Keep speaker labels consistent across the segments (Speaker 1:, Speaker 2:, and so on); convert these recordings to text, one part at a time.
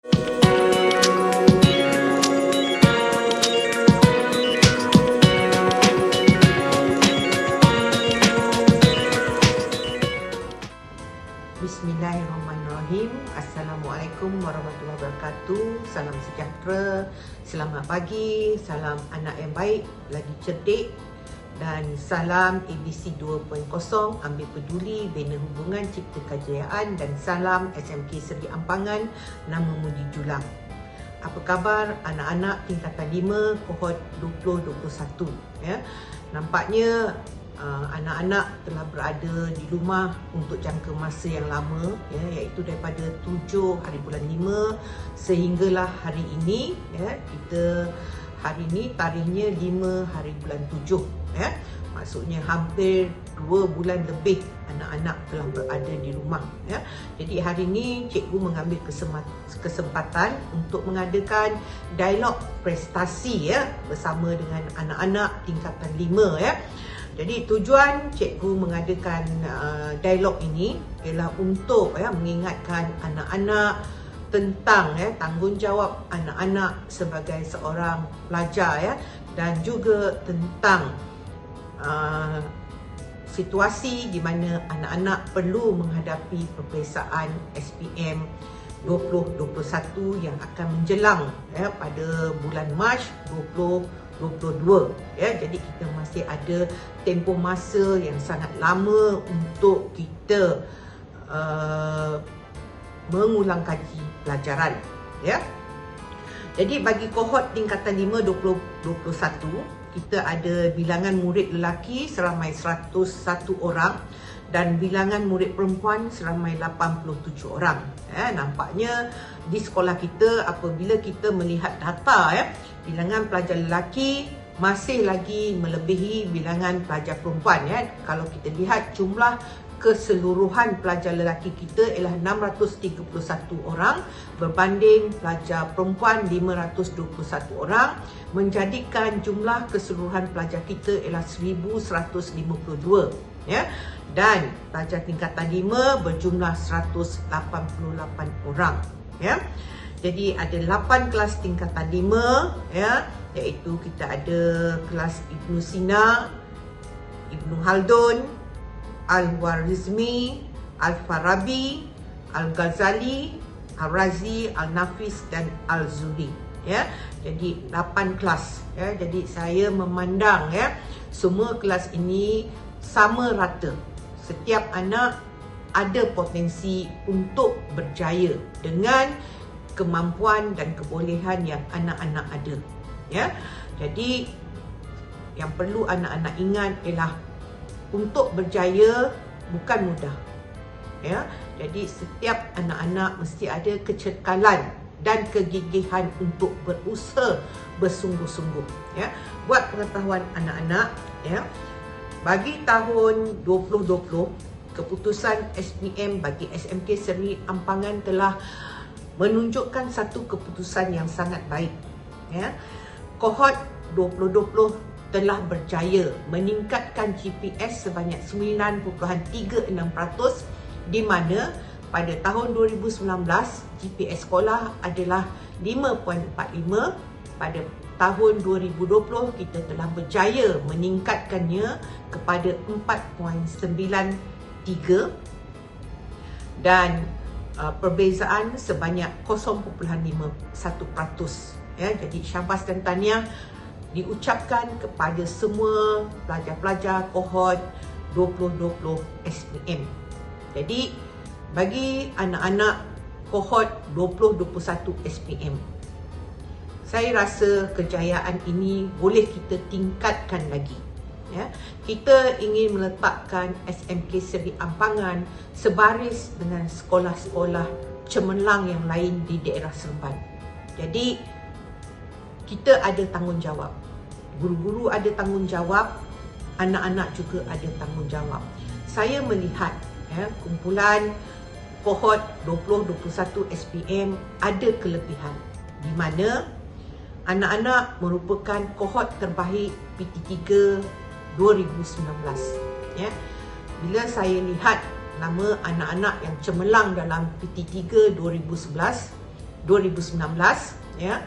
Speaker 1: Bismillahirrahmanirrahim. Assalamualaikum warahmatullahi wabarakatuh. Salam sejahtera, selamat pagi, salam anak yang baik, lagi cerdik, dan salam ABC 2.0, ambil peduli, bina hubungan, cipta kejayaan, dan salam SMK Seri Ampangan, nama Muji Julang. Apa khabar anak-anak tingkatan 5 kohort 2021 ya? Nampaknya anak-anak telah berada di rumah untuk jangka masa yang lama ya, iaitu daripada 7 hari bulan 5 sehinggalah hari ini ya. Kita hari ini tarikhnya 5 hari bulan 7 ya. Maksudnya hampir 2 bulan lebih anak-anak telah berada di rumah ya. Jadi hari ini cikgu mengambil kesempatan untuk mengadakan dialog prestasi ya bersama dengan anak-anak tingkatan 5 ya. Jadi tujuan cikgu mengadakan dialog ini ialah untuk mengingatkan anak-anak tentang tanggungjawab anak-anak sebagai seorang pelajar ya, dan juga tentang situasi di mana anak-anak perlu menghadapi peperiksaan SPM 2021 yang akan menjelang pada bulan Mac 2022 ya. Jadi kita masih ada tempoh masa yang sangat lama untuk kita mengulang kaji pelajaran ya. Jadi bagi kohort tingkatan 5 2021 kita ada bilangan murid lelaki seramai 101 orang dan bilangan murid perempuan seramai 87 orang. Nampaknya di sekolah kita apabila kita melihat data bilangan pelajar lelaki masih lagi melebihi bilangan pelajar perempuan ya. Kalau kita lihat jumlah keseluruhan pelajar lelaki kita ialah 631 orang berbanding pelajar perempuan 521 orang, menjadikan jumlah keseluruhan pelajar kita ialah 1152 ya. Dan pelajar tingkatan 5 berjumlah 188 orang ya. Jadi ada 8 kelas tingkatan 5 ya, iaitu kita ada kelas Ibnu Sina, Ibnu Haldun, Al-Khwarizmi, Al-Farabi, Al-Ghazali, Al-Razi, Al-Nafis dan Al-Zuri ya. Jadi 8 kelas ya. Jadi saya memandang semua kelas ini sama rata. Setiap anak ada potensi untuk berjaya dengan kemampuan dan kebolehan yang anak-anak ada ya. Jadi yang perlu anak-anak ingat ialah untuk berjaya bukan mudah ya. Jadi setiap anak-anak mesti ada kecekalan dan kegigihan untuk berusaha bersungguh-sungguh ya. Buat pengetahuan anak-anak ya, bagi tahun 2020 keputusan SPM bagi SMK Seri Ampangan telah menunjukkan satu keputusan yang sangat baik ya. Kohort 2020 telah berjaya meningkatkan GPS sebanyak 9.36%, di mana pada tahun 2019 GPS sekolah adalah 5.45. Pada tahun 2020 kita telah berjaya meningkatkannya kepada 4.93 dan perbezaan sebanyak 0.51% ya. Jadi syabas dan tahniah diucapkan kepada semua pelajar-pelajar kohort 2020 SPM. Jadi bagi anak-anak kohort 2021 SPM, saya rasa kejayaan ini boleh kita tingkatkan lagi ya. Kita ingin meletakkan SMK Seri Ampangan sebaris dengan sekolah-sekolah cemerlang yang lain di daerah Seremban. Jadi kita ada tanggungjawab. Guru-guru ada tanggungjawab, anak-anak juga ada tanggungjawab. Saya melihat kumpulan kohort 2021 SPM ada kelebihan di mana anak-anak merupakan kohort terbaik PT3 2019 ya. Bila saya lihat nama anak-anak yang cemerlang dalam PT3 2011, 2019, ya,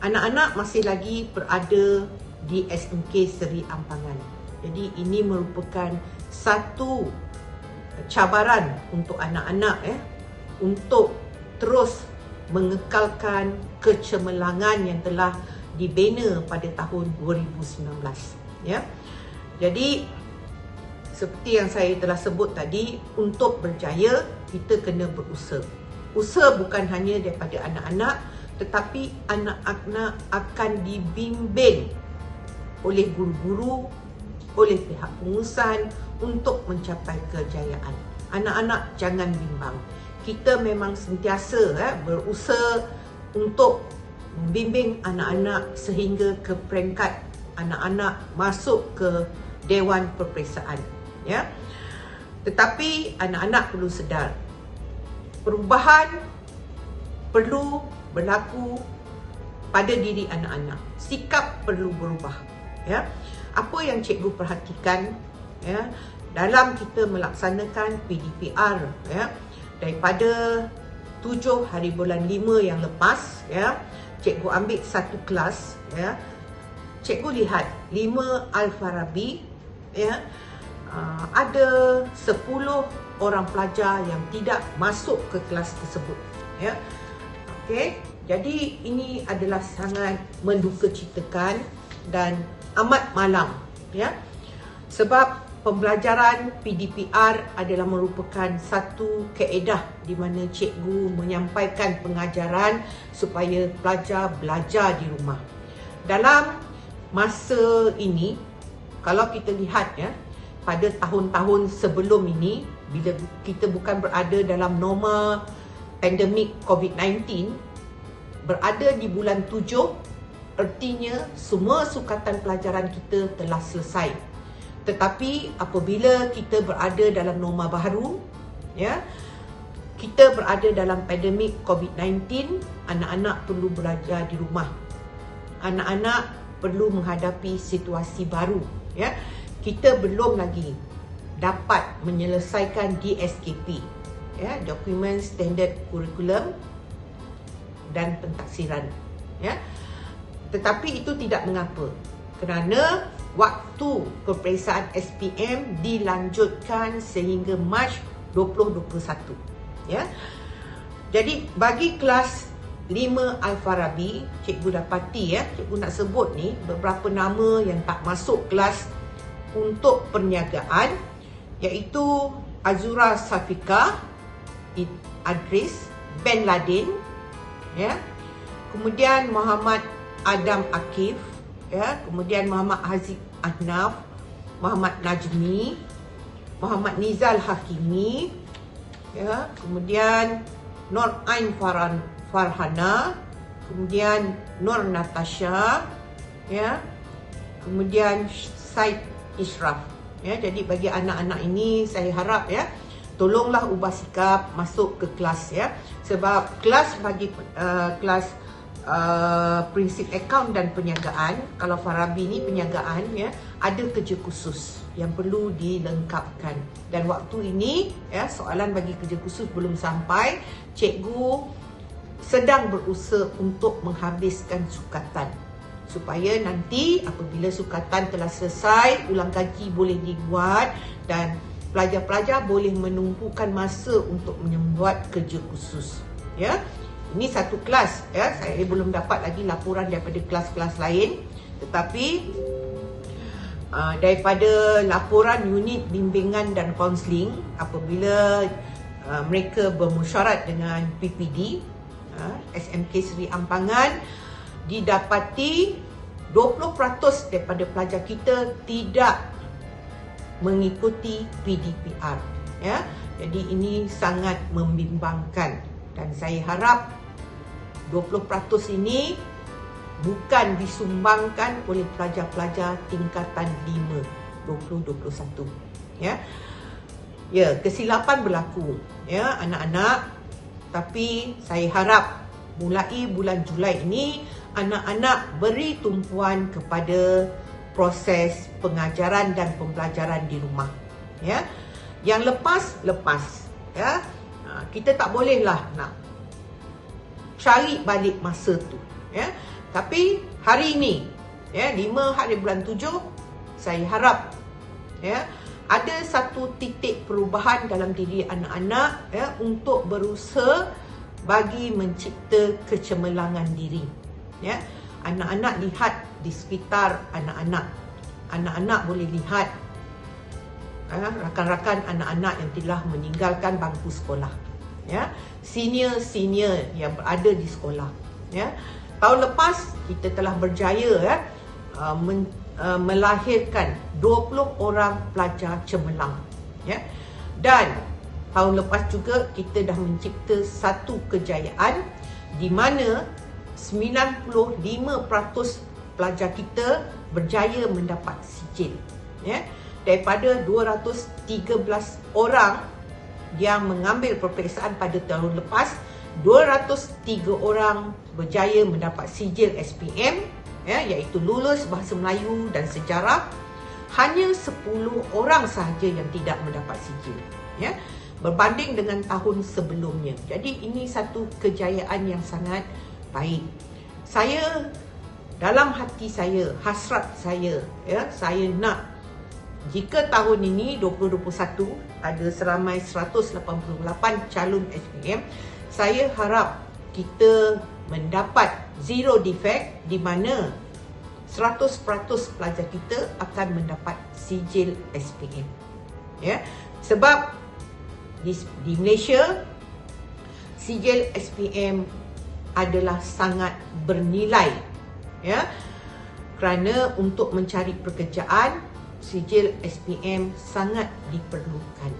Speaker 1: anak-anak masih lagi berada di SMK Seri Ampangan. Jadi ini merupakan satu cabaran untuk anak-anak, untuk terus mengekalkan kecemerlangan yang telah dibina pada tahun 2019, ya. Jadi seperti yang saya telah sebut tadi, untuk berjaya kita kena berusaha. Usaha bukan hanya daripada anak-anak, tetapi anak-anak akan dibimbing oleh guru-guru, oleh pihak pengurusan untuk mencapai kejayaan. Anak-anak jangan bimbang. Kita memang sentiasa berusaha untuk membimbing anak-anak sehingga ke peringkat anak-anak masuk ke Dewan Perperiksaan, ya. Tetapi anak-anak perlu sedar, perubahan perlu berlaku pada diri anak-anak. Sikap perlu berubah, ya. Apa yang cikgu perhatikan, ya, dalam kita melaksanakan PDPR, ya, daripada 7 hari bulan 5 yang lepas, ya, cikgu ambil satu kelas, ya. Cikgu lihat 5 Al-Farabi, ya, ada 10 orang pelajar yang tidak masuk ke kelas tersebut, ya. Okey, jadi ini adalah sangat mendukacitakan dan amat malam, ya. Sebab pembelajaran PDPR adalah merupakan satu kaedah di mana cikgu menyampaikan pengajaran supaya pelajar belajar di rumah. Dalam masa ini, kalau kita lihat, ya, pada tahun-tahun sebelum ini, bila kita bukan berada dalam norma pandemik COVID-19, berada di bulan 7, artinya semua sukatan pelajaran kita telah selesai. Tetapi apabila kita berada dalam norma baru, ya, kita berada dalam pandemik COVID-19, anak-anak perlu belajar di rumah. Anak-anak perlu menghadapi situasi baru, ya. Kita belum lagi dapat menyelesaikan DSKP, ya, Dokumen Standard Curriculum dan Pentaksiran, ya. Tetapi itu tidak mengapa, kerana waktu peperiksaan SPM dilanjutkan sehingga Mac 2021, ya. Jadi bagi kelas 5 Al-Farabi, cikgu dapati, ya, cikgu nak sebut ni beberapa nama yang tak masuk kelas untuk perniagaan, iaitu Azura Safika Adris, Ben Ladin, ya. Kemudian Muhammad Adam Akif, ya. Kemudian Muhammad Haziq Ahnaf, Muhammad Najmi, Muhammad Nizal Hakimi, ya. Kemudian Nur Ain Farhana, kemudian Nur Natasha, ya. Kemudian Said Ishraf, ya. Jadi bagi anak-anak ini saya harap, ya, tolonglah ubah sikap masuk ke kelas, ya. Sebab kelas bagi kelas prinsip akaun dan perniagaan, kalau Farabi ni perniagaan, ya, ada kerja khusus yang perlu dilengkapkan. Dan waktu ini, ya, soalan bagi kerja khusus belum sampai. Cikgu sedang berusaha untuk menghabiskan sukatan supaya nanti apabila sukatan telah selesai, ulang kaji boleh dibuat dan pelajar-pelajar boleh menumpukan masa untuk membuat kerja khusus, ya. Ini satu kelas, ya. Saya belum dapat lagi laporan daripada kelas-kelas lain, tetapi daripada laporan unit bimbingan dan kaunseling, apabila mereka bermusyarat dengan PPD SMK Seri Ampangan, didapati 20% daripada pelajar kita tidak mengikuti PDPR, ya. Jadi ini sangat membimbangkan dan saya harap 20% ini bukan disumbangkan oleh pelajar-pelajar tingkatan 5 2021, ya. Ya, kesilapan berlaku, ya, anak-anak, tapi saya harap mulai bulan Julai ini anak-anak beri tumpuan kepada proses pengajaran dan pembelajaran di rumah, ya. Yang lepas, ya. Kita tak bolehlah nak cari balik masa tu, ya. Tapi hari ini, ya, 5 hari bulan 7, saya harap, ya, ada satu titik perubahan dalam diri anak-anak, ya, untuk berusaha bagi mencipta kecemerlangan diri, ya. Anak-anak lihat di sekitar anak-anak. Anak-anak boleh lihat rakan-rakan anak-anak yang telah meninggalkan bangku sekolah, ya. Senior-senior yang berada di sekolah, ya. Tahun lepas kita telah berjaya, ya, melahirkan 20 orang pelajar cemerlang, ya. Dan tahun lepas juga kita dah mencipta satu kejayaan di mana 95% pelajar kita berjaya mendapat sijil, ya. Daripada 213 orang yang mengambil peperiksaan pada tahun lepas, 203 orang berjaya mendapat sijil SPM, ya, iaitu lulus bahasa Melayu dan sejarah. Hanya 10 orang sahaja yang tidak mendapat sijil, ya, berbanding dengan tahun sebelumnya. Jadi ini satu kejayaan yang sangat baik. Saya, dalam hati saya, hasrat saya, ya, saya nak jika tahun ini 2021 ada seramai 188 calon SPM, saya harap kita mendapat zero defect di mana 100% pelajar kita akan mendapat sijil SPM, ya. Sebab di Malaysia sijil SPM adalah sangat bernilai, ya, kerana untuk mencari pekerjaan sijil SPM sangat diperlukan,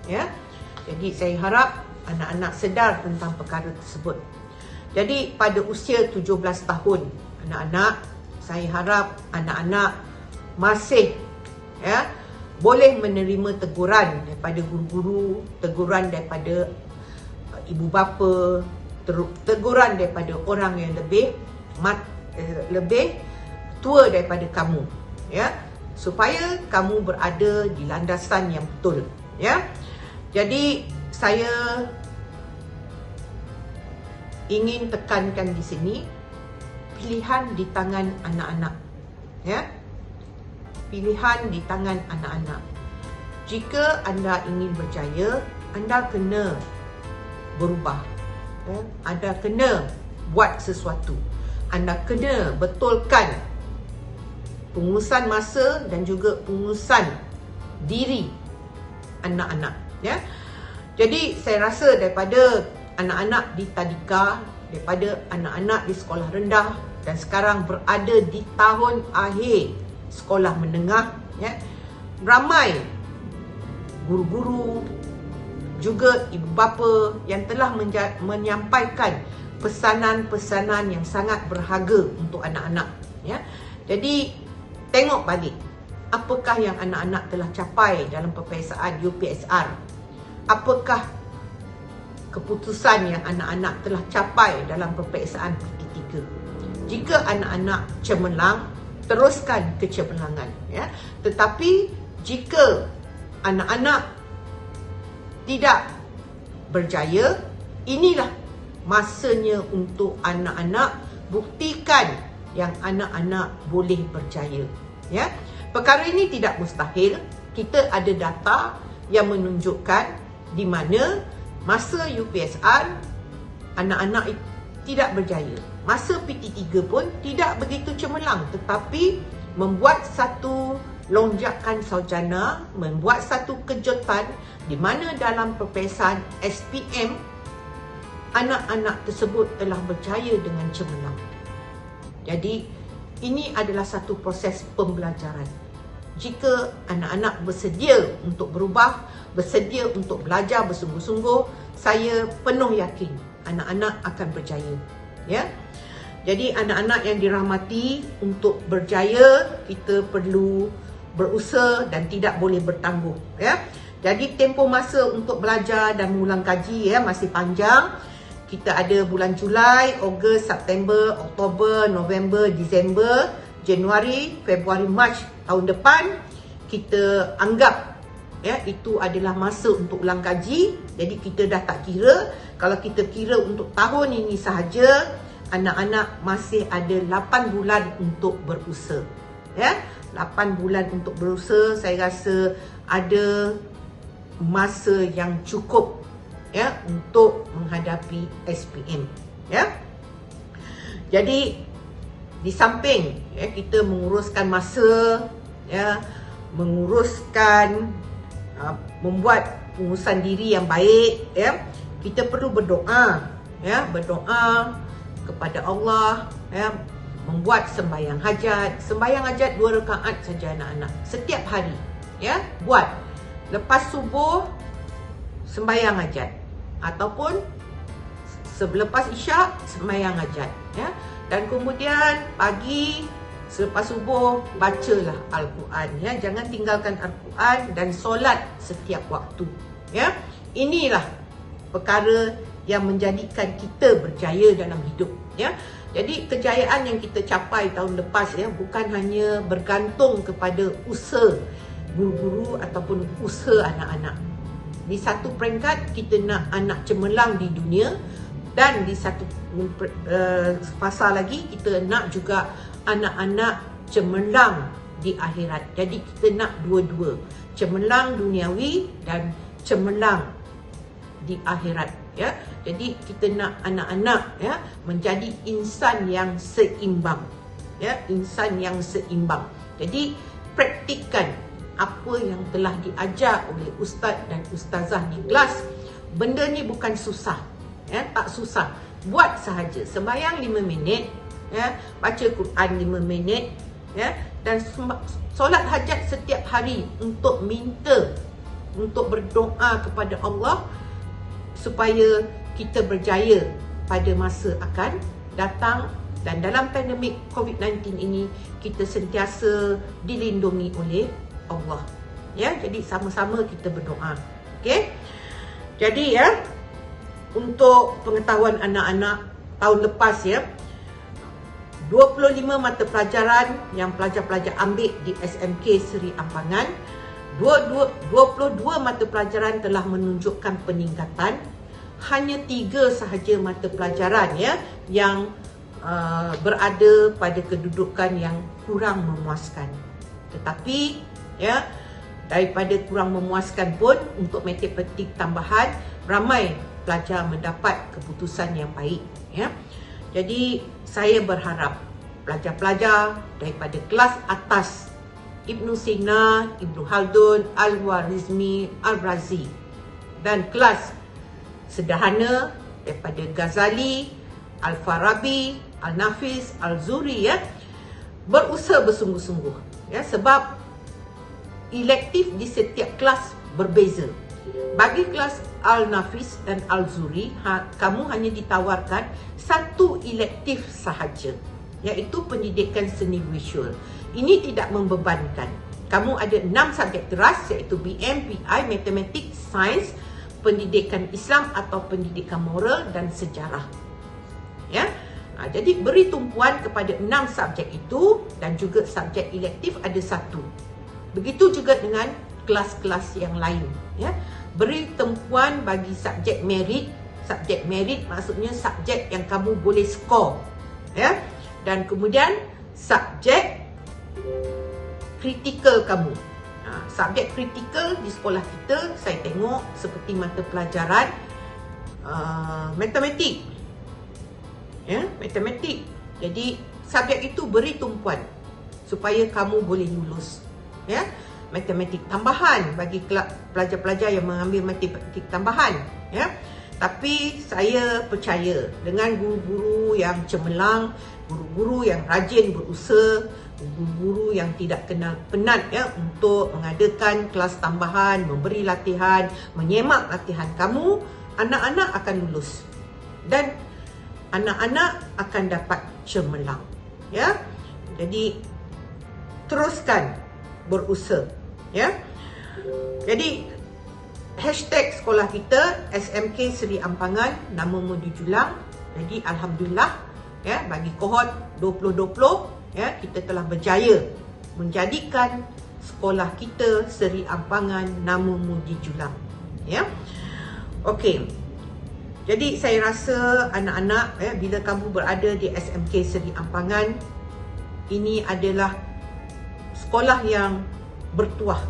Speaker 1: ya. Jadi saya harap anak-anak sedar tentang perkara tersebut. Jadi pada usia 17 tahun anak-anak, saya harap anak-anak masih, ya, boleh menerima teguran daripada guru-guru, teguran daripada ibu bapa, teguran daripada orang yang lebih tua daripada kamu, ya, supaya kamu berada di landasan yang betul, ya. Jadi saya ingin tekankan di sini, pilihan di tangan anak-anak, ya. Pilihan di tangan anak-anak. Jika anda ingin berjaya, anda kena berubah, ya. Anda kena buat sesuatu. Anda kena betulkan pengurusan masa dan juga pengurusan diri anak-anak, ya. Jadi saya rasa daripada anak-anak di tadika, daripada anak-anak di sekolah rendah dan sekarang berada di tahun akhir sekolah menengah, ya, ramai guru-guru juga ibu bapa yang telah menyampaikan pesanan-pesanan yang sangat berharga untuk anak-anak, ya. Jadi tengok balik apakah yang anak-anak telah capai dalam peperiksaan UPSR. Apakah keputusan yang anak-anak telah capai dalam peperiksaan PT3. Jika anak-anak cemerlang, teruskan kecemerlangan, ya. Tetapi jika anak-anak tidak berjaya, inilah masanya untuk anak-anak buktikan yang anak-anak boleh berjaya, ya. Perkara ini tidak mustahil. Kita ada data yang menunjukkan di mana masa UPSR anak-anak tidak berjaya. Masa PT3 pun tidak begitu cemerlang, tetapi membuat satu lonjakan sarjana, membuat satu kejutan di mana dalam peperiksaan SPM anak-anak tersebut telah berjaya dengan cemerlang. Jadi ini adalah satu proses pembelajaran. Jika anak-anak bersedia untuk berubah, bersedia untuk belajar bersungguh-sungguh, saya penuh yakin anak-anak akan berjaya, ya. Jadi anak-anak yang dirahmati, untuk berjaya kita perlu berusaha dan tidak boleh bertangguh, ya. Jadi tempoh masa untuk belajar dan mengulang kaji, ya, masih panjang. Kita ada bulan Julai, Ogos, September, Oktober, November, Disember, Januari, Februari, Mac tahun depan. Kita anggap ya, itu adalah masa untuk ulang kaji. Jadi kita dah tak kira. Kalau kita kira untuk tahun ini sahaja, anak-anak masih ada 8 bulan untuk berusaha. Ya, 8 bulan untuk berusaha, saya rasa ada masa yang cukup ya untuk menghadapi SPM. Ya. Jadi di samping ya, kita menguruskan masa, ya, menguruskan membuat pengurusan diri yang baik, ya, kita perlu berdoa, ya, berdoa kepada Allah, ya, membuat sembahyang hajat. Sembahyang hajat 2 rakaat saja anak-anak setiap hari, ya, buat lepas subuh sembahyang hajat ataupun selepas isyak sembahyang hajat, ya. Dan kemudian pagi selepas subuh bacalah Al-Quran, ya. Jangan tinggalkan Al-Quran dan solat setiap waktu, ya. Inilah perkara yang menjadikan kita berjaya dalam hidup, ya. Jadi kejayaan yang kita capai tahun lepas, ya, bukan hanya bergantung kepada usaha guru-guru ataupun usaha anak-anak. Di satu peringkat kita nak anak cemerlang di dunia, dan di satu fasa lagi kita nak juga anak-anak cemerlang di akhirat. Jadi kita nak dua-dua, cemerlang duniawi dan cemerlang di akhirat, ya. Jadi kita nak anak-anak, ya, menjadi insan yang seimbang, ya, insan yang seimbang. Jadi praktikkan apa yang telah diajar oleh ustaz dan ustazah di kelas. Benda ni bukan susah, ya, tak susah. Buat sahaja. Sembahyang 5 minit, ya, baca Quran 5 minit, ya, dan solat hajat setiap hari untuk minta, untuk berdoa kepada Allah supaya kita berjaya pada masa akan datang. Dan dalam pandemik COVID-19 ini kita sentiasa dilindungi oleh Allah, ya. Jadi sama-sama kita berdoa. Okey. Jadi, ya, untuk pengetahuan anak-anak, tahun lepas, ya, 25 mata pelajaran yang pelajar-pelajar ambil di SMK Seri Ampangan, 22 mata pelajaran telah menunjukkan peningkatan. Hanya 3 sahaja mata pelajaran, ya, yang berada pada kedudukan yang kurang memuaskan. Tetapi, ya, daripada kurang memuaskan pun, untuk matematik tambahan ramai pelajar mendapat keputusan yang baik, ya. Jadi saya berharap pelajar-pelajar daripada kelas atas Ibn Sina, Ibn Khaldun, Al-Khwarizmi, Al-Razi, dan kelas sederhana daripada Ghazali, Al-Farabi, Al-Nafis, Al-Zuri, ya, berusaha bersungguh-sungguh, ya, sebab elektif di setiap kelas berbeza. Bagi kelas Al-Nafis dan Al-Zuri, kamu hanya ditawarkan 1 elektif sahaja, iaitu pendidikan seni visual. Ini tidak membebankan. Kamu ada 6 subjek teras, iaitu BM, PI, Matematik, Sains, Pendidikan Islam atau Pendidikan Moral dan Sejarah, ya. Jadi beri tumpuan kepada 6 subjek itu, dan juga subjek elektif ada 1. Begitu juga dengan kelas-kelas yang lain, ya. Beri tumpuan bagi subjek merit. Subjek merit maksudnya subjek yang kamu boleh skor, ya. Dan kemudian subjek kritikal kamu. Subjek kritikal di sekolah kita saya tengok seperti mata pelajaran matematik, ya, matematik. Jadi subjek itu beri tumpuan supaya kamu boleh lulus, ya. Matematik tambahan bagi pelajar-pelajar yang mengambil matematik tambahan, ya. Tapi saya percaya dengan guru-guru yang cemerlang, guru-guru yang rajin berusaha, guru-guru yang tidak kenal penat, ya, untuk mengadakan kelas tambahan, memberi latihan, menyemak latihan kamu, anak-anak akan lulus dan anak-anak akan dapat cemerlang, ya. Jadi teruskan berusaha, ya. Jadi hashtag sekolah kita SMK Seri Ampangan, nama Mudi Julang. Jadi alhamdulillah, ya, bagi kohort 2020, ya, kita telah berjaya menjadikan sekolah kita Seri Ampangan Nama Muji Julang. Ya. Okey. Jadi saya rasa anak-anak bila kamu berada di SMK Seri Ampangan, ini adalah sekolah yang bertuah.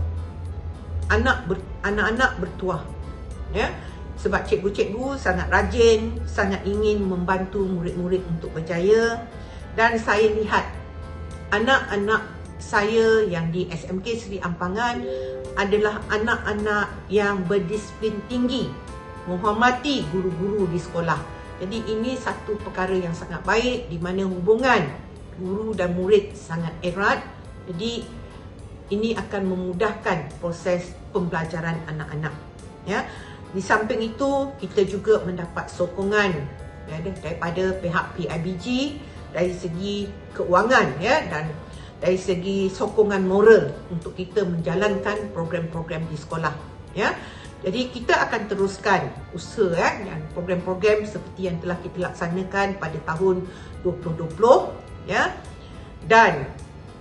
Speaker 1: Anak-anak bertuah. Ya. Sebab cikgu-cikgu sangat rajin, sangat ingin membantu murid-murid untuk berjaya. Dan saya lihat anak-anak saya yang di SMK Seri Ampangan adalah anak-anak yang berdisiplin tinggi, menghormati guru-guru di sekolah. Jadi ini satu perkara yang sangat baik di mana hubungan guru dan murid sangat erat. Jadi ini akan memudahkan proses pembelajaran anak-anak. Ya. Di samping itu, kita juga mendapat sokongan daripada pihak PIBG dari segi keuangan dan dari segi sokongan moral untuk kita menjalankan program-program di sekolah. Ya. Jadi kita akan teruskan usaha dan program-program seperti yang telah kita laksanakan pada tahun 2020 dan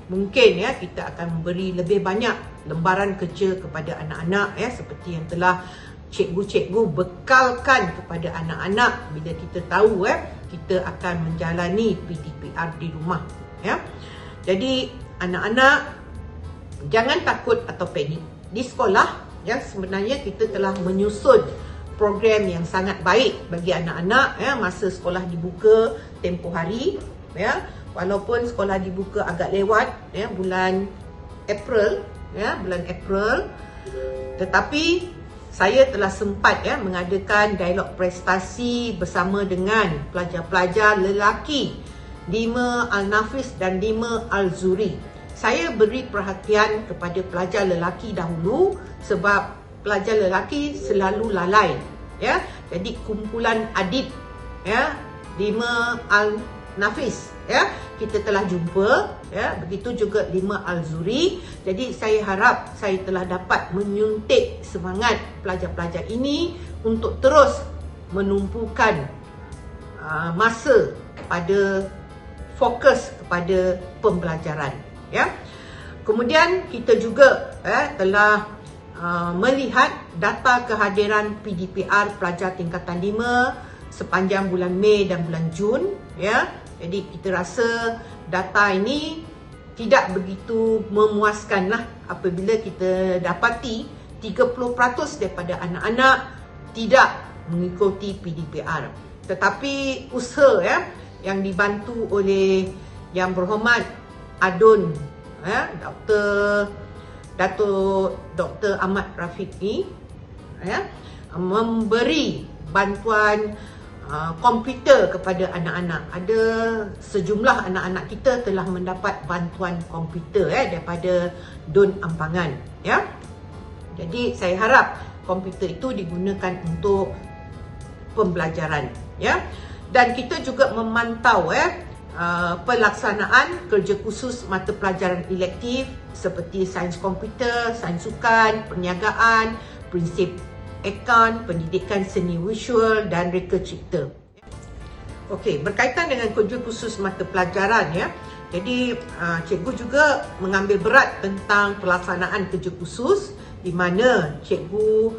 Speaker 1: mungkin kita akan memberi lebih banyak lembaran kerja kepada anak-anak seperti yang telah cikgu-cikgu bekalkan kepada anak-anak bila kita tahu kita akan menjalani PDPR di rumah. Jadi anak-anak jangan takut atau panik. Di sekolah sebenarnya kita telah menyusun program yang sangat baik bagi anak-anak masa sekolah dibuka tempoh hari. Walaupun sekolah dibuka agak lewat bulan April, tetapi saya telah sempat mengadakan dialog prestasi bersama dengan pelajar-pelajar lelaki Dima Al-Nafis dan Dima Al-Zuri. Saya beri perhatian kepada pelajar lelaki dahulu sebab pelajar lelaki selalu lalai. Jadi kumpulan adib Dima Al-Nafis kita telah jumpa, begitu juga Dima Al-Zuri. Jadi saya harap saya telah dapat menyuntik semangat pelajar-pelajar ini untuk terus menumpukan masa pada fokus kepada pembelajaran. Kemudian kita juga telah melihat data kehadiran PDPR pelajar tingkatan 5 sepanjang bulan Mei dan bulan Jun. Jadi kita rasa data ini tidak begitu memuaskan apabila kita dapati 30% daripada anak-anak tidak mengikuti PDPR. Tetapi usaha yang dibantu oleh Yang Berhormat Adun Dr. Ahmad Rafiq ni memberi bantuan komputer kepada anak-anak. Ada sejumlah anak-anak kita telah mendapat bantuan komputer daripada Dun Ampangan. Jadi saya harap komputer itu digunakan untuk pembelajaran. Dan kita juga memantau pelaksanaan kerja khusus mata pelajaran elektif seperti sains komputer, sains sukan, perniagaan, prinsip akaun, pendidikan seni visual dan reka cipta. Okey, berkaitan dengan kerja khusus mata pelajaran jadi cikgu juga mengambil berat tentang pelaksanaan kerja khusus di mana cikgu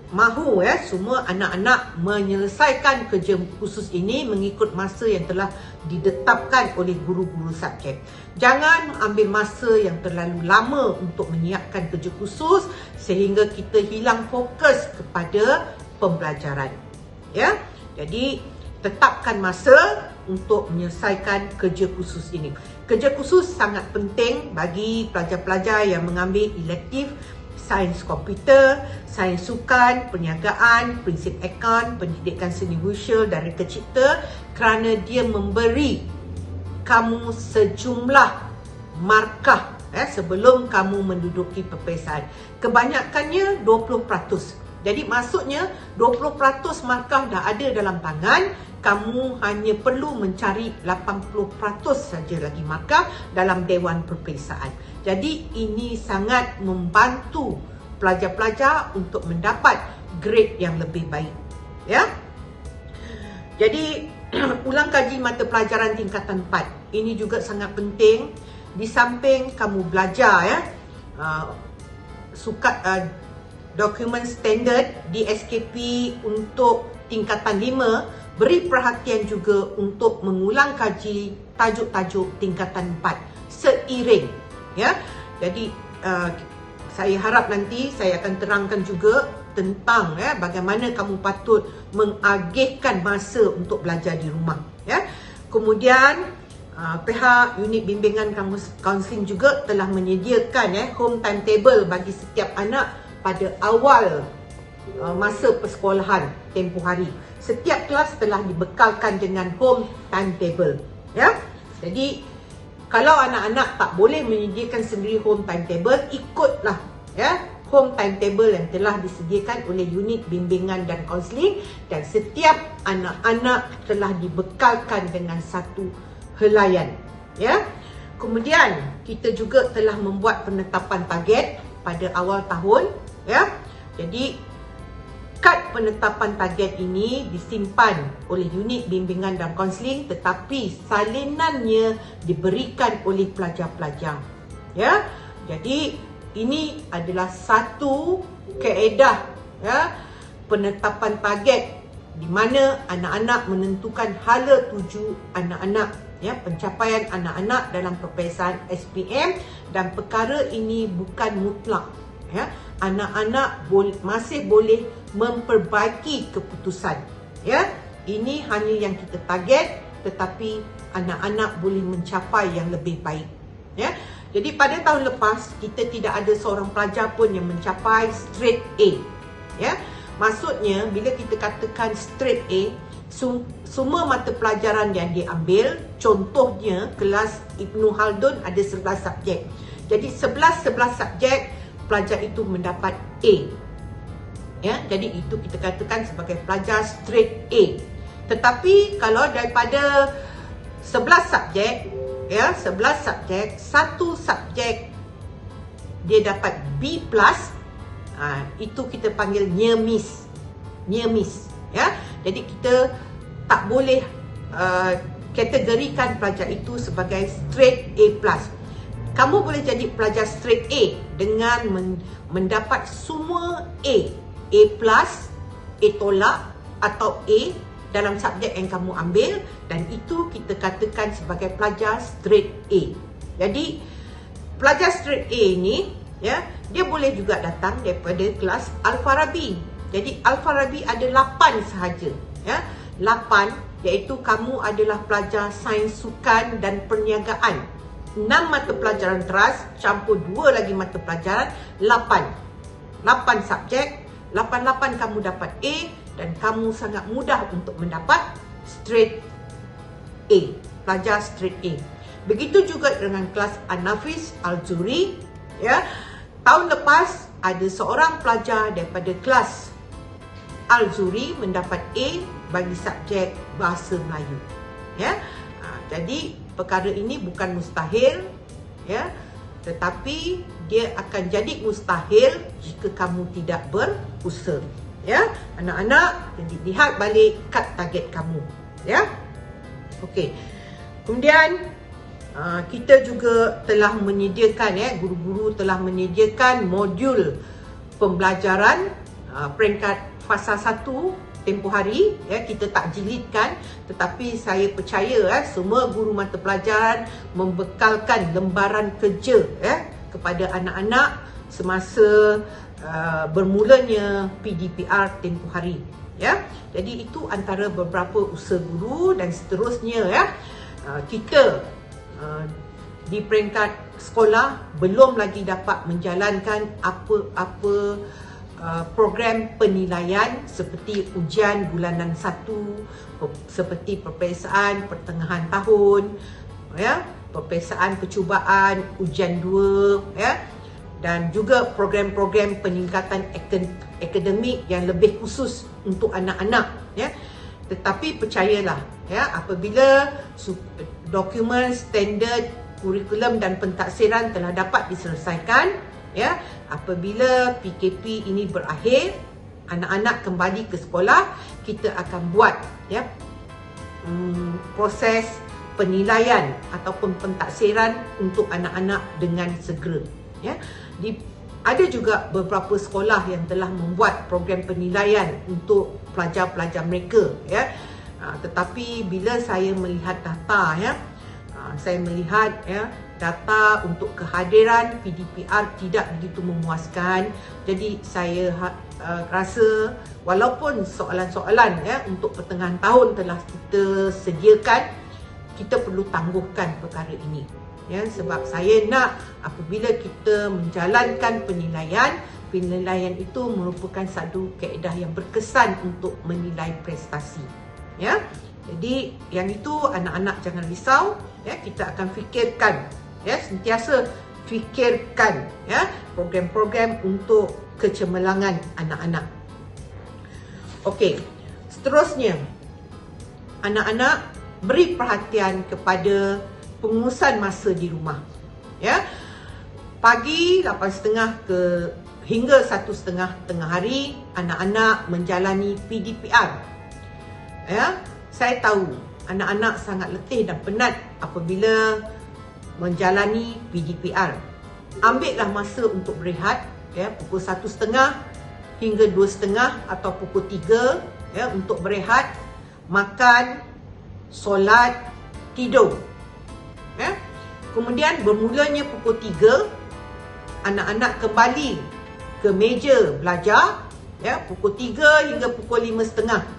Speaker 1: mahu semua anak-anak menyelesaikan kerja khusus ini mengikut masa yang telah ditetapkan oleh guru-guru subjek. Jangan ambil masa yang terlalu lama untuk menyiapkan kerja khusus sehingga kita hilang fokus kepada pembelajaran. Jadi tetapkan masa untuk menyelesaikan kerja khusus ini. Kerja khusus sangat penting bagi pelajar-pelajar yang mengambil elektif sains komputer, sains sukan, perniagaan, prinsip akaun, pendidikan seni visual dan reka cipta kerana dia memberi kamu sejumlah markah sebelum kamu menduduki peperiksaan. Kebanyakannya 20%. Jadi maksudnya 20% markah dah ada dalam tangan, kamu hanya perlu mencari 80% saja lagi markah dalam dewan peperiksaan. Jadi ini sangat membantu pelajar-pelajar untuk mendapat grade yang lebih baik. Jadi ulang kaji mata pelajaran tingkatan 4. Ini juga sangat penting. Di samping kamu belajar dokumen standard di SKP untuk tingkatan 5, beri perhatian juga untuk mengulang kaji tajuk-tajuk tingkatan 4 seiring, ya. Jadi saya harap nanti saya akan terangkan juga tentang bagaimana kamu patut mengagihkan masa untuk belajar di rumah, ya. Kemudian pihak unit bimbingan kaunseling juga telah menyediakan home timetable bagi setiap anak pada awal masa persekolahan tempoh hari. Setiap kelas telah dibekalkan dengan home timetable, ya. Jadi kalau anak-anak tak boleh menyediakan sendiri home timetable, ikutlah home timetable yang telah disediakan oleh unit bimbingan dan kaunseling, dan setiap anak-anak telah dibekalkan dengan satu helaian, ya. Kemudian kita juga telah membuat penetapan target pada awal tahun, ya. Jadi kad penetapan target ini disimpan oleh unit bimbingan dan kaunseling, tetapi salinannya diberikan oleh pelajar-pelajar, ya. Jadi ini adalah satu kaedah, ya, penetapan target di mana anak-anak menentukan hala tuju anak-anak, ya, pencapaian anak-anak dalam peperiksaan SPM, dan perkara ini bukan mutlak, ya. Anak-anak masih boleh memperbaiki keputusan, ya. Ini hanya yang kita target, tetapi anak-anak boleh mencapai yang lebih baik, ya. Jadi pada tahun lepas kita tidak ada seorang pelajar pun yang mencapai straight A, ya. Maksudnya bila kita katakan straight A, semua mata pelajaran yang diambil, contohnya kelas Ibnu Khaldun ada 11 subjek. Jadi 11 subjek pelajar itu mendapat A. Ya, jadi itu kita katakan sebagai pelajar straight A. Tetapi kalau daripada 11 subjek, ya, 11 subjek, satu subjek dia dapat B+, itu kita panggil near miss. Near miss, ya. Jadi kita tak boleh kategorikan pelajar itu sebagai straight A+. Kamu boleh jadi pelajar straight A dengan mendapat semua A, A+, A tolak atau A dalam subjek yang kamu ambil, dan itu kita katakan sebagai pelajar straight A. Jadi pelajar straight A ni, ya, dia boleh juga datang daripada kelas Al-Farabi. Jadi Al-Farabi ada 8 sahaja, ya. 8, iaitu kamu adalah pelajar sains sukan dan perniagaan. 6 mata pelajaran teras campur 2 lagi mata pelajaran, 8 subjek, 8 kamu dapat A, dan kamu sangat mudah untuk mendapat straight A, pelajar straight A. Begitu juga dengan kelas An-Nafis Al-Zuri, ya. Tahun lepas ada seorang pelajar daripada kelas Al-Zuri mendapat A bagi subjek Bahasa Melayu, ya. Jadi perkara ini bukan mustahil, ya, tetapi dia akan jadi mustahil jika kamu tidak berusaha, ya. Anak-anak, lihat balik kad target kamu, ya. Okey. Kemudian kita juga telah menyediakan, guru-guru telah menyediakan modul pembelajaran peringkat fasa 1 tempoh hari, ya. Kita tak jilidkan, tetapi saya percaya semua guru mata pelajaran membekalkan lembaran kerja, kepada anak-anak semasa bermulanya PDPR tempoh hari, ya. Jadi itu antara beberapa usaha guru, dan seterusnya, ya. Kita di peringkat sekolah belum lagi dapat menjalankan apa-apa program penilaian seperti ujian bulanan 1, seperti peperiksaan pertengahan tahun, ya, peperiksaan percubaan ujian 2, ya, dan juga program-program peningkatan akademik yang lebih khusus untuk anak-anak, ya. Tetapi percayalah, ya, apabila dokumen standard kurikulum dan pentaksiran telah dapat diselesaikan, ya, apabila PKP ini berakhir, anak-anak kembali ke sekolah, kita akan buat, ya, proses penilaian ataupun pentaksiran untuk anak-anak dengan segera, ya. Ada juga beberapa sekolah yang telah membuat program penilaian untuk pelajar-pelajar mereka, ya. Tetapi bila saya melihat data, ya, saya melihat, ya, data untuk kehadiran PDPR tidak begitu memuaskan. Jadi saya rasa walaupun soalan-soalan, ya, untuk pertengahan tahun telah kita sediakan, kita perlu tangguhkan perkara ini, ya, sebab saya nak apabila kita menjalankan penilaian itu merupakan satu kaedah yang berkesan untuk menilai prestasi, ya. Jadi yang itu anak-anak jangan risau, ya, kita akan fikirkan, ya, sentiasa fikirkan, ya, program-program untuk kecemerlangan anak-anak. Okey, seterusnya anak-anak beri perhatian kepada pengurusan masa di rumah, ya. Pagi 8.30 hingga 1.30 tengah hari anak-anak menjalani PDPR, ya. Saya tahu anak-anak sangat letih dan penat apabila menjalani PDPR. Ambillah masa untuk berehat, ya, pukul 1.30 hingga 2.30 atau pukul 3, ya, untuk berehat, makan, solat, tidur, ya. Kemudian bermulanya pukul 3, anak-anak kembali ke meja belajar, ya, pukul 3 hingga pukul 5.30.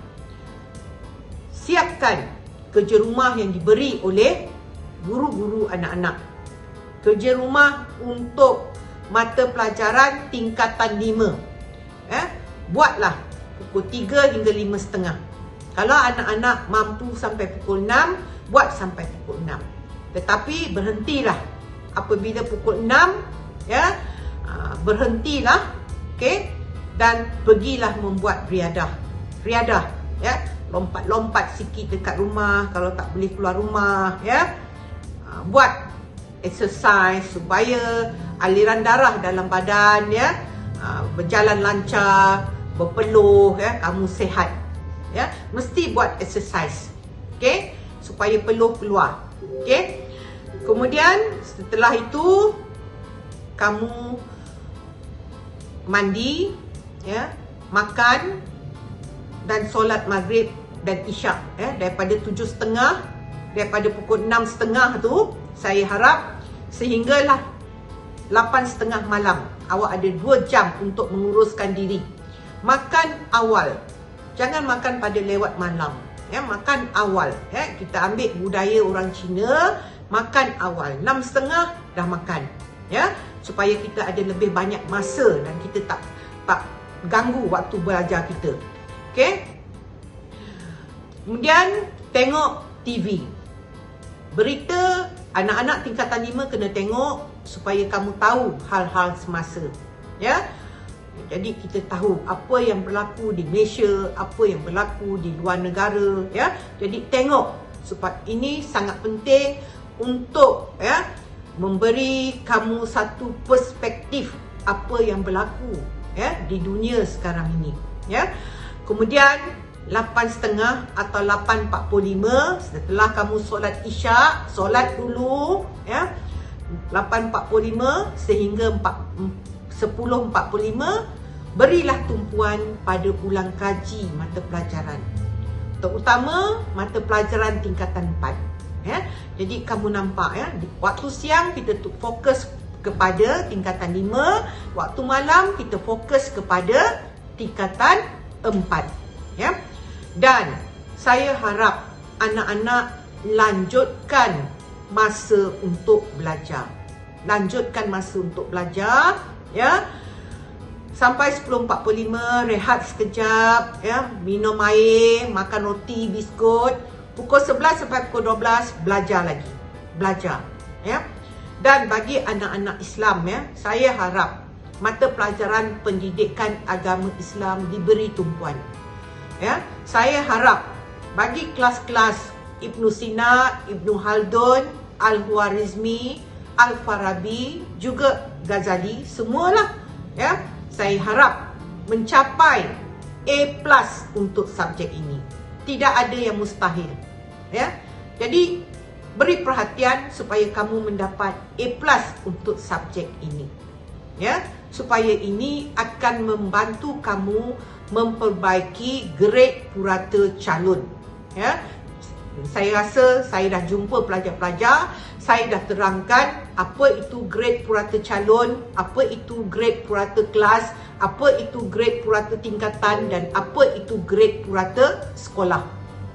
Speaker 1: Siapkan kerja rumah yang diberi oleh guru-guru anak-anak. Kerja rumah untuk mata pelajaran tingkatan 5, ya. Buatlah pukul 3 hingga 5.30. Kalau anak-anak mampu sampai pukul 6, buat sampai pukul 6. Tetapi berhentilah apabila pukul 6, ya. Berhentilah, okey, dan pergilah membuat riadah, ya. Lompat-lompat sikit dekat rumah kalau tak boleh keluar rumah, ya. Buat exercise supaya aliran darah dalam badan, ya, berjalan lancar, berpeluh, ya, kamu sihat, ya. Mesti buat exercise, okey, supaya peluh keluar, okey. Kemudian setelah itu kamu mandi, ya, makan dan solat maghrib dan isyak, ya, daripada 7.30, daripada pukul 6.30 tu saya harap sehinggalah 8.30 malam awak ada 2 jam untuk menguruskan diri. Makan awal, jangan makan pada lewat malam, ya, makan awal, ya. Kita ambil budaya orang Cina, makan awal 6.30 dah makan, ya, supaya kita ada lebih banyak masa dan kita tak ganggu waktu belajar kita, okey. Kemudian tengok TV. Berita anak-anak tingkatan 5 kena tengok supaya kamu tahu hal-hal semasa, ya. Jadi kita tahu apa yang berlaku di Malaysia, apa yang berlaku di luar negara, ya. Jadi tengok, sebab ini sangat penting untuk, ya, memberi kamu satu perspektif apa yang berlaku, ya, di dunia sekarang ini, ya. Kemudian 8.30 atau 8.45 setelah kamu solat isyak, solat dulu, ya. 8.45 sehingga 10.45 berilah tumpuan pada ulang kaji mata pelajaran, terutama mata pelajaran tingkatan 4, ya. Jadi kamu nampak, ya, waktu siang kita fokus kepada tingkatan 5, waktu malam kita fokus kepada tingkatan 4, ya. Dan saya harap anak-anak lanjutkan masa untuk belajar. Lanjutkan masa untuk belajar, ya. Sampai 10.45 rehat sekejap, ya, minum air, makan roti, biskut. Pukul 11 sampai pukul 12 belajar lagi. Belajar, ya. Dan bagi anak-anak Islam, ya, saya harap mata pelajaran pendidikan agama Islam diberi tumpuan. Ya, saya harap bagi kelas-kelas Ibnu Sina, Ibnu Haldun, Al-Khwarizmi, Al-Farabi, juga Ghazali, semualah, ya, saya harap mencapai A+ untuk subjek ini. Tidak ada yang mustahil, ya. Jadi beri perhatian supaya kamu mendapat A+ untuk subjek ini, ya, supaya ini akan membantu kamu memperbaiki grade purata calon, ya. Saya rasa saya dah jumpa pelajar-pelajar, saya dah terangkan apa itu grade purata calon, apa itu grade purata kelas, apa itu grade purata tingkatan dan apa itu grade purata sekolah.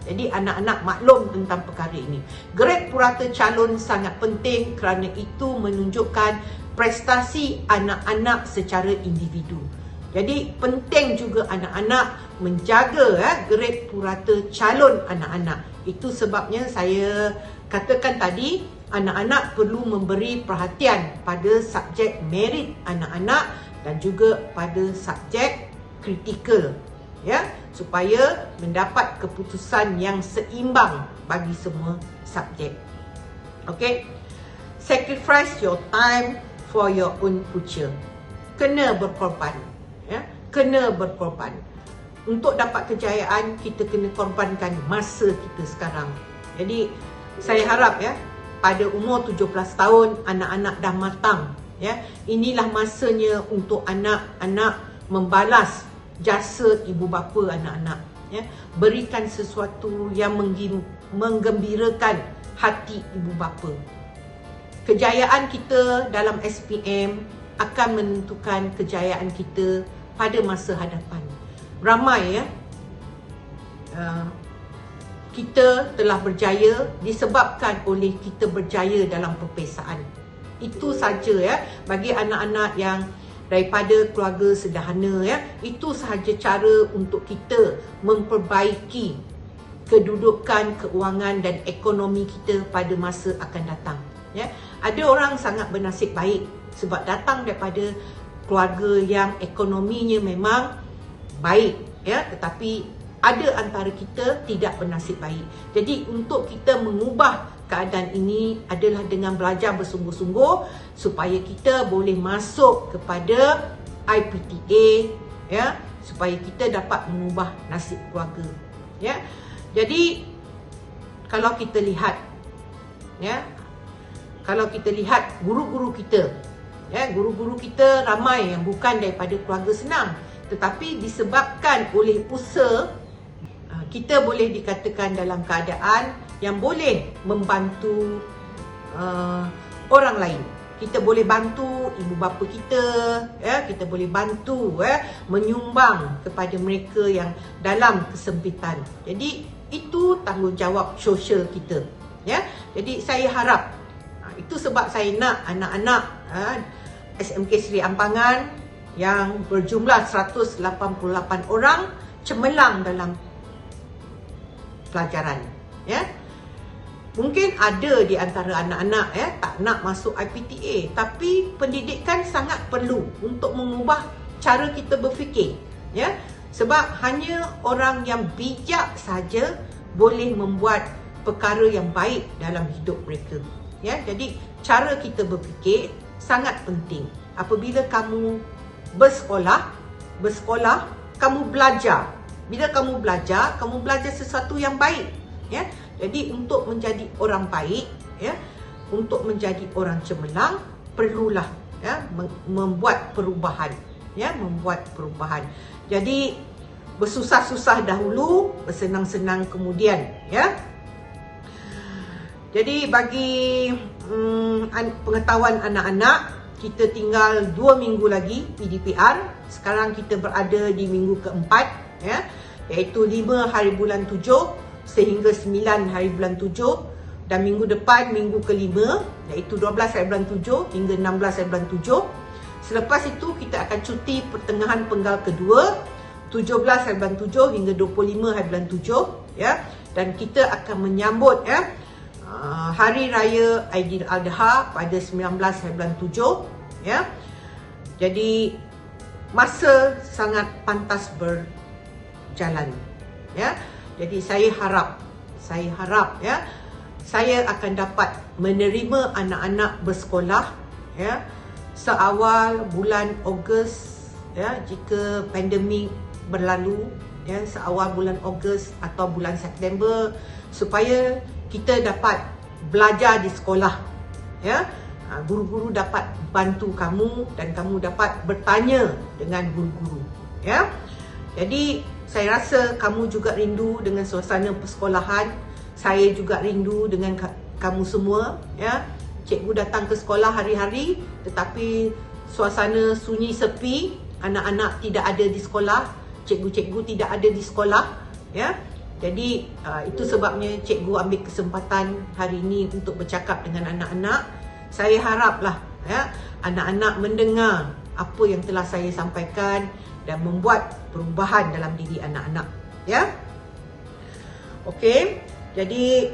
Speaker 1: Jadi anak-anak maklum tentang perkara ini. Grade purata calon sangat penting kerana itu menunjukkan prestasi anak-anak secara individu. Jadi penting juga anak-anak menjaga grade purata calon anak-anak. Itu sebabnya saya katakan tadi, anak-anak perlu memberi perhatian pada subjek merit anak-anak dan juga pada subjek kritikal, ya, supaya mendapat keputusan yang seimbang bagi semua subjek. Okay, sacrifice your time for your own future. Kena berkorban, ya, kena berkorban. Untuk dapat kejayaan, kita kena korbankan masa kita sekarang. Jadi saya harap, ya, pada umur 17 tahun anak-anak dah matang, ya. Inilah masanya untuk anak-anak membalas jasa ibu bapa anak-anak, ya. Berikan sesuatu yang menggembirakan hati ibu bapa. Kejayaan kita dalam SPM akan menentukan kejayaan kita pada masa hadapan. Ramai, ya, kita telah berjaya disebabkan oleh kita berjaya dalam perpesaan. Itu saja, ya, bagi anak-anak yang daripada keluarga sederhana, ya, itu sahaja cara untuk kita memperbaiki kedudukan keuangan dan ekonomi kita pada masa akan datang, ya. Ada orang sangat bernasib baik sebab datang daripada keluarga yang ekonominya memang baik, ya, tetapi ada antara kita tidak bernasib baik. Jadi untuk kita mengubah keadaan ini adalah dengan belajar bersungguh-sungguh supaya kita boleh masuk kepada IPTA, ya, supaya kita dapat mengubah nasib keluarga, ya. Jadi kalau kita lihat, ya, kalau kita lihat guru-guru kita, ya, guru-guru kita ramai yang bukan daripada keluarga senang, tetapi disebabkan oleh usaha, kita boleh dikatakan dalam keadaan yang boleh membantu orang lain. Kita boleh bantu ibu bapa kita, ya, kita boleh bantu, menyumbang kepada mereka yang dalam kesempitan. Jadi itu tanggungjawab sosial kita, ya. Jadi saya harap, itu sebab saya nak anak-anak SMK Seri Ampangan yang berjumlah 188 orang cemerlang dalam pelajaran, ya. Mungkin ada di antara anak-anak, ya, tak nak masuk IPTA, tapi pendidikan sangat perlu untuk mengubah cara kita berfikir, ya. Sebab hanya orang yang bijak saja boleh membuat perkara yang baik dalam hidup mereka, ya. Jadi cara kita berfikir sangat penting. Apabila kamu bersekolah, kamu belajar. Bila kamu belajar sesuatu yang baik, ya. Jadi untuk menjadi orang baik, ya, untuk menjadi orang cemerlang, perlulah, ya, membuat perubahan, ya, membuat perubahan. Jadi bersusah-susah dahulu, bersenang-senang kemudian, ya. Jadi bagi pengetahuan anak-anak, kita tinggal 2 minggu lagi PDPR. Sekarang kita berada di minggu keempat, ya, iaitu 5 hari bulan 7 sehingga 9 hari bulan 7, dan minggu depan minggu kelima iaitu 12 hari bulan 7 hingga 16 hari bulan 7. Selepas itu kita akan cuti pertengahan penggal kedua 17 hari bulan 7 hingga 25 hari bulan 7, ya, dan kita akan menyambut, ya, Hari Raya Aidiladha pada 19 hari bulan 7, ya. Jadi masa sangat pantas berjalan, ya. Jadi saya harap, ya, saya akan dapat menerima anak-anak bersekolah, ya, seawal bulan Ogos, ya, jika pandemik berlalu, ya, seawal bulan Ogos atau bulan September, supaya kita dapat belajar di sekolah, ya. guru-guru dapat bantu kamu dan kamu dapat bertanya dengan guru-guru, ya. Jadi saya rasa kamu juga rindu dengan suasana persekolahan. Saya juga rindu dengan kamu semua, ya. Cikgu datang ke sekolah hari-hari tetapi suasana sunyi sepi, anak-anak tidak ada di sekolah, cikgu-cikgu tidak ada di sekolah, ya. Jadi itu sebabnya cikgu ambil kesempatan hari ini untuk bercakap dengan anak-anak. Saya haraplah, ya, anak-anak mendengar apa yang telah saya sampaikan dan membuat perubahan dalam diri anak-anak, ya. Okey, jadi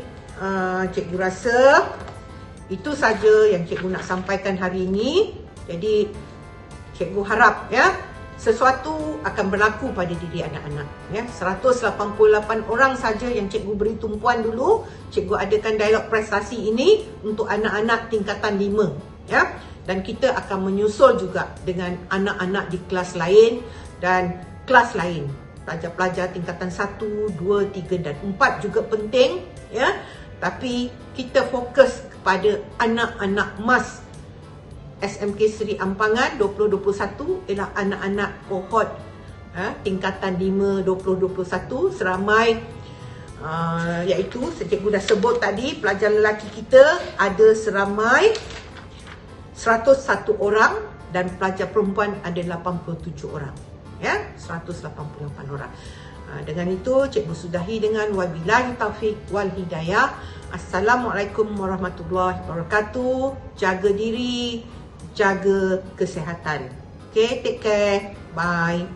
Speaker 1: cikgu rasa itu saja yang cikgu nak sampaikan hari ini. Jadi cikgu harap, ya, sesuatu akan berlaku pada diri anak-anak, ya. 188 orang saja yang cikgu beri tumpuan dulu. Cikgu adakan dialog prestasi ini untuk anak-anak tingkatan 5, ya. Dan kita akan menyusul juga dengan anak-anak di kelas lain dan kelas lain. Pelajar-pelajar tingkatan 1, 2, 3 dan 4 juga penting, ya. Tapi kita fokus kepada anak-anak emas SMK Seri Ampangan 2021 ialah anak-anak kohort tingkatan 5 2021 seramai iaitu cikgu dah sebut tadi, pelajar lelaki kita ada seramai 101 orang dan pelajar perempuan ada 87 orang, ya, 188 orang. Dengan itu cikgu sudahi dengan wabillahi taufik wal hidayah. Assalamualaikum warahmatullahi wabarakatuh. Jaga diri, jaga kesihatan. Okay, take care. Bye.